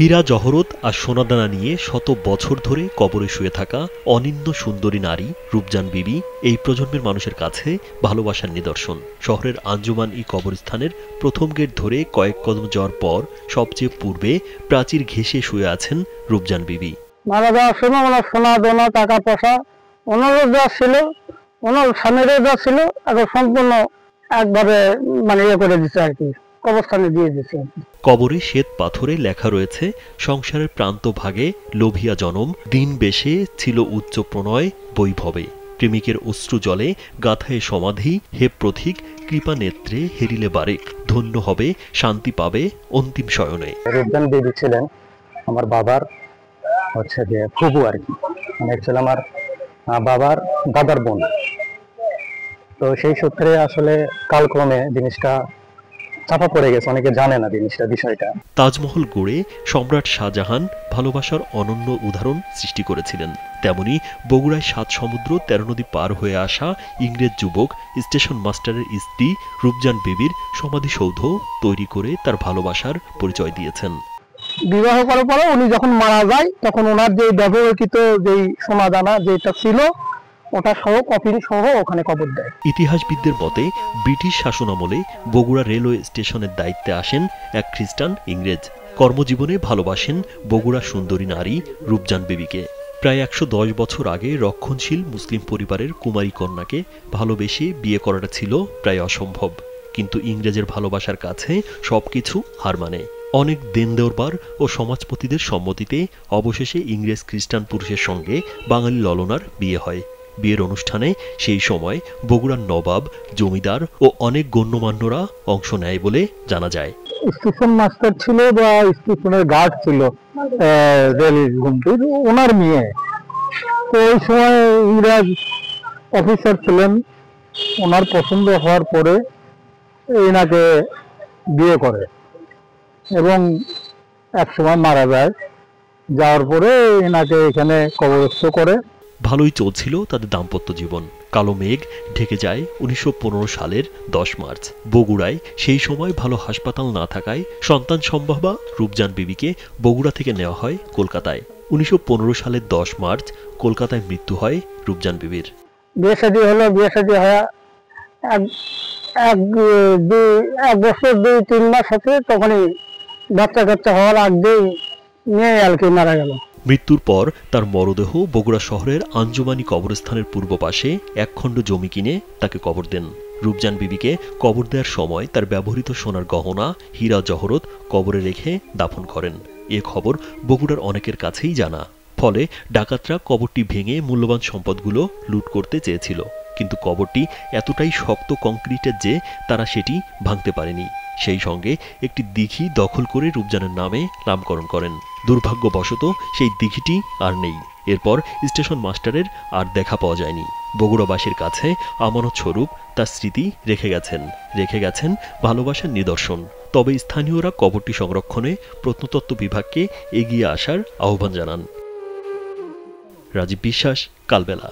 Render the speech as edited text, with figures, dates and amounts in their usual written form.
হীরা জহরত আর সোনাদানা নিয়ে শত বছর ধরে কবরে শুয়ে থাকা অনিন্দ্য সুন্দরী নারী রূপজান বিবি এই প্রজন্মের মানুষের কাছে ভালোবাসার নিদর্শন। শহরের আঞ্জুমান ই কবরস্থানের প্রথম গেট ধরে কয়েক কদম যাওয়ার পর সবচেয়ে পূর্বে প্রাচীর ঘেঁষে শুয়ে আছেন রূপজান বিবি। মারা যাওয়ার সময় ওনার সোনা দানা টাকা পয়সা ওনারও যা ছিল, ওনার স্বামীরও যা ছিল, এখন সম্পূর্ণ একবারে করে দিচ্ছে আর কি, কবরস্থানে দিয়ে দিচ্ছে। কবরে শ্বেত পাথরে লেখা রয়েছে, সংসারের প্রান্ত ভাগে লোভিয়া জনম, দিন বেশে ছিল উচ্চ প্রণয় বৈভবে, প্রেমিকের অশ্রু জলে গাথায় সমাধি, হে প্রথিক কৃপা নেত্রে হেরিলে বারেক, ধন্য হবে শান্তি পাবে অন্তিম শয়নে। রূপজান বিবি ছিলেন আমার বাবার যে ফুফু আর কি, ছিল আমার বাবার দাদার বোন। তো সেই সূত্রে আসলে কালক্রমে জিনিসটা চাপা পড়ে গেছে, অনেকে জানে না বিষয়টা। তাজমহল গড়ে সম্রাট শাহজাহান ভালোবাসার অনন্য উদাহরণ সৃষ্টি করেছিলেন, তেমনি বগুড়ায় ৭ সমুদ্র ১৩ নদী পার হয়ে আসা ইংরেজ যুবক স্টেশন মাস্টারের স্ত্রী রূপজান বিবির সমাধিসৌধ তৈরি করে তার ভালোবাসার পরিচয় দিয়েছেন। বিবাহ করার পরে উনি যখন মারা যায় তখন ওনার যে ব্যবহৃত যে সোনা দানা যেটা ছিল ওটা সহ কফিন সহ ওখানে কবর দেয়। ইতিহাসবিদদের মতে ব্রিটিশ শাসনামলে বগুড়া রেলওয়ে স্টেশনের দায়িত্বে আসেন এক খ্রিস্টান ইংরেজ। কর্মজীবনে ভালোবাসেন বগুড়া সুন্দরী নারী রূপজান বিবিকে। প্রায় ১১০ বছর আগে রক্ষণশীল মুসলিম পরিবারের কুমারী কন্যাকে ভালোবেসে বিয়ে করাটা ছিল প্রায় অসম্ভব, কিন্তু ইংরেজের ভালোবাসার কাছে সবকিছু হার মানে। অনেক দেন দেওয়ার ও সমাজপতিদের সম্মতিতে অবশেষে ইংরেজ খ্রিস্টান পুরুষের সঙ্গে বাঙালি ললনার বিয়ে হয়। বিয়ের অনুষ্ঠানে সেই সময় বগুড়ার নবাব, জমিদার ও অনেক গণ্যমান্যরা অংশ নেয় বলে জানা যায়। স্টেশন মাস্টার ছিল বা স্টেশনের গার্ড ছিল রেল গুমটির, ওনার মেয়ে। তো ওই সময় ইংরেজ অফিসার ছিলেন, ওনার পছন্দ হওয়ার পরে এনাকে বিয়ে করে এবং এক সময় মারা যায়। যাওয়ার পরে এনাকে এখানে কবরস্থ করে। ভালোই চলছিল তাদের দাম্পত্য জীবন। কালো মেঘ ঢেকে যায় ১৯১৫ সালের ১০ মার্চ। বগুড়ায় সেই সময় ভালো হাসপাতাল না থাকায় সন্তান সম্ভবা রূপজান বিবিকে বগুড়া থেকে নেওয়া হয় কলকাতায়। ১৯১৫ সালের ১০ মার্চ কলকাতায় মৃত্যু হয় রূপজান বিবির। বিয়ে শাদী হলো, বিয়ে শাদী হয় এক বছর ২-৩ মাস হচ্ছে, তখনই বাচ্চা হওয়ার আগেই নিয়ে আর কি মারা গেল। মৃত্যুর পর তার মরদেহ বগুড়া শহরের আঞ্জুমানি কবরস্থানের পূর্ব পাশে একখণ্ড জমি কিনে তাকে কবর দেন। রূপজান বিবিকে কবর দেওয়ার সময় তার ব্যবহৃত সোনার গহনা, হীরা জহরত কবরে রেখে দাফন করেন। এ খবর বগুড়ার অনেকের কাছেই জানা। ফলে ডাকাতরা কবরটি ভেঙে মূল্যবান সম্পদগুলো লুট করতে চেয়েছিল, কিন্তু কবরটি এতটাই শক্ত কংক্রিটের যে তারা সেটি ভাঙতে পারেনি। সেই সঙ্গে একটি দিঘি দখল করে রূপজানের নামে নামকরণ করেন। দুর্ভাগ্যবশত সেই দিঘিটি আর নেই। এরপর স্টেশন মাস্টারের আর দেখা পাওয়া যায়নি। বগুড়াবাসীর কাছে আমানত স্বরূপ তার স্মৃতি রেখে গেছেন ভালোবাসার নিদর্শন। তবে স্থানীয়রা কবরটি সংরক্ষণে প্রত্নতত্ত্ব বিভাগকে এগিয়ে আসার আহ্বান জানান। রাজীব বিশ্বাস, কালবেলা।